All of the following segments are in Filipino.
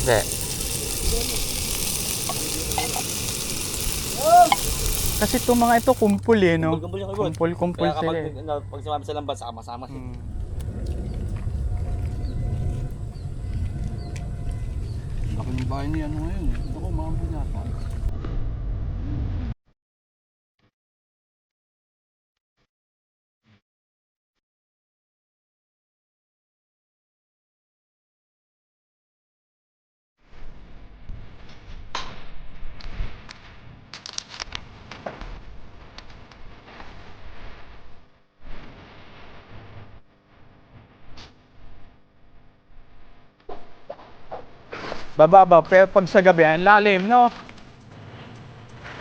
Hindi. Kasi itong mga ito kumpul eh, no? Kumpul yung ibon. Kumpul Kaya sila kapag eh. pag sumama sa lambat, sama-sama sila. Laki ng bahay niya ngayon. Ito ko, mambo yata. Bababa, pero pag sa gabi, ang lalim, no?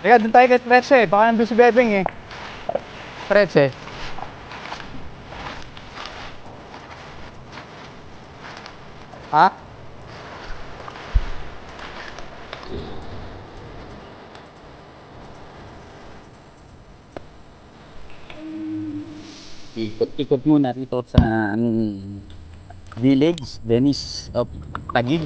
Teka, doon tayo kay Trece. Baka nandun si Bebeng eh. Trece. Ha? Ikot-ikot muna dito sa village, Venice of Taguig.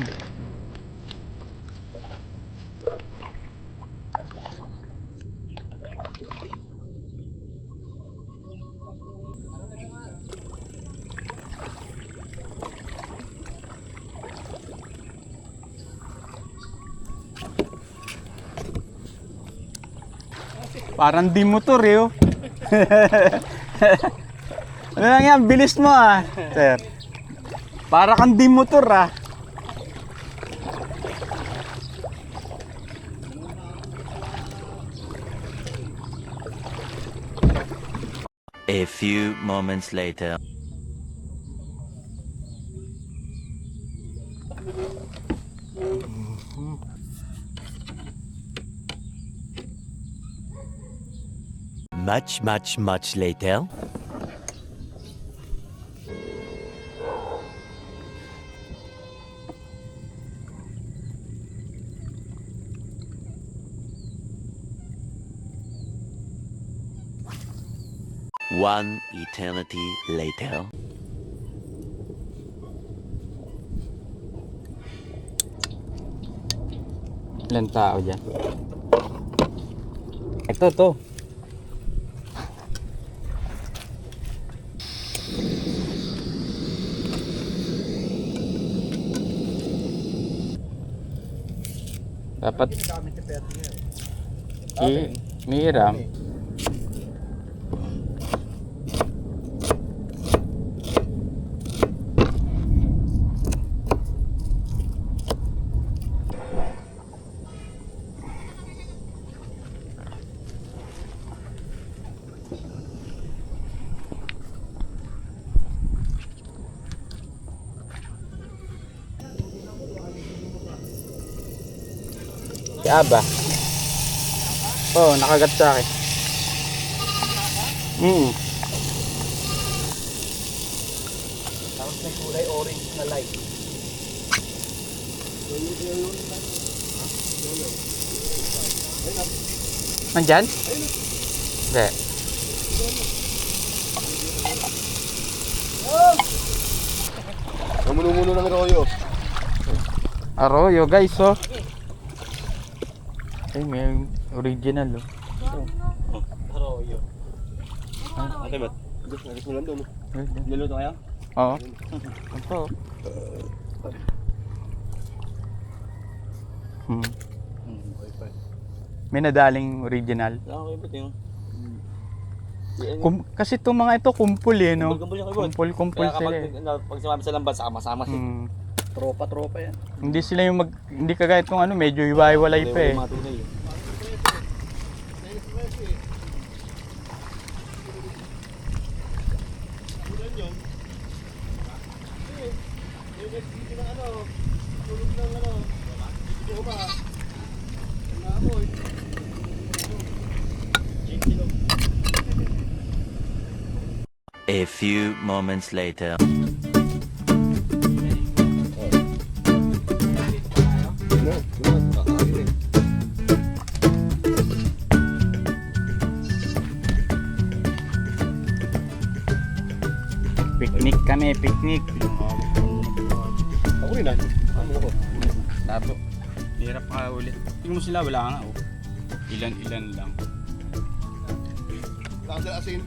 Parang di motor eh, oh. Ano lang yan, bilis mo ah, sir. Para kang di motor ah. A few moments later. Much later. One eternity later. Ilan tao dyan? Ito. Dapat hiram. Si Aba. Oo, nakagat sa akin. Tapos may kulay orange na light. Nandyan? Hindi. Namumuno ng royo. Arroyo guys, oh. Ay, may original, oh. Arroyo. Okay ba? Nagis mo lang doon. Niluto kayo? Oo. Ito. May nadaling original. Okay ba ito? Kasi itong mga ito kumpul eh, no? Kumpul yung ibon. Kumpul Kaya sila kapag eh. pag sumama sa lambat, sama-sama sila. Tropa yan. Hindi sila yung hindi kagaya itong ano, medyo iwa-iwalay pa eh. Matunay eh. A few moments later. Picnic kami, picnic. Ako rin ah. Ano ko? Labo. Hirap ka ulit. Tingnan mo sila, wala nga oh. Ilan-ilan lang. Lakad asin.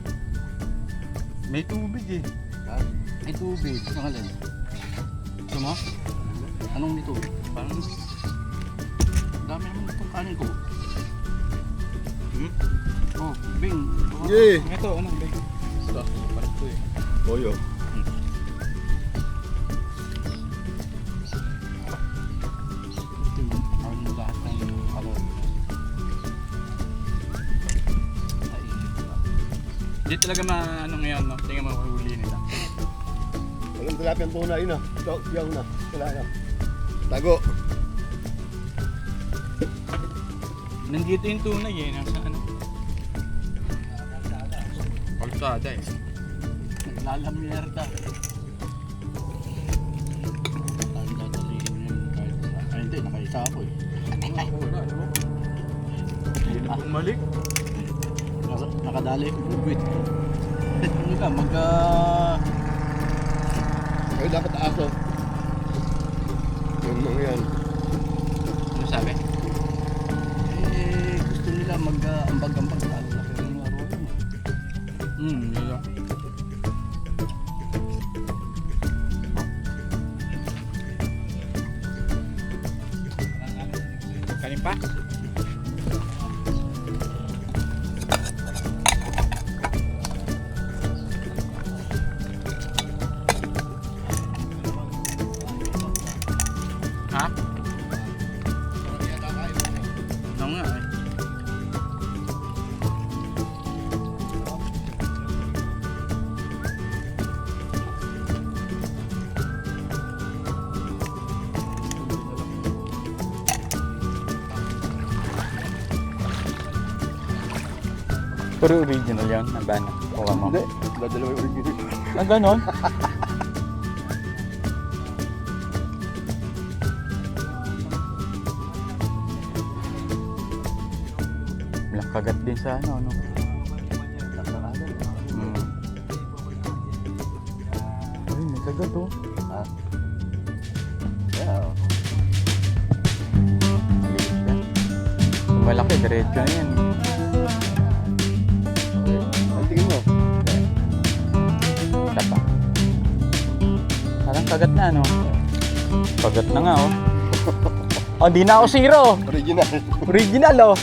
May tubig eh. Ha? Ay tubig. Nakalan. Gusto mo? Anong nito? Parang... Dami naman itong kanin ko. Hmm? Oh, Bing. Yeah. Ito, ano, big. Ito, parang ito eh. Toyo. Ito yung ang lahat ng kalor. Hindi talaga ano ngayon, no? Tingnan mo huli nila. Walang tilapia ang tuna yun ah. Ito, yung na. Wala na. Tago. Nandito yung tunay eh, nasa ano? Kalsada eh. Lalamierda. Tayo dadalihin yun kahit sa... Ay hindi, nakaisa ako eh. Hindi na bumalik. Nakadali ko, bubwit. Ano ka, Ay, dapat aso. Yung mga yan. Ano sabi? Gusto nila mag-ambag-ambag. Lalo na kayo ng laro yun. Yun. Kanin pa? Ha? Oo nga eh. Pero original yan, nabana. Kuha mo. Hindi, dadalawa yung original. Ah, ganon? Walang kagat din sa ano. Ay, may kagat oh. Ha? Yeah. Maliit yan. Kung malaki, diretso na yan. Ang tingin mo? Isa pa. Parang kagat na, no? Kagat na nga, oh. Oh, di na ako zero. Original. Original, oh.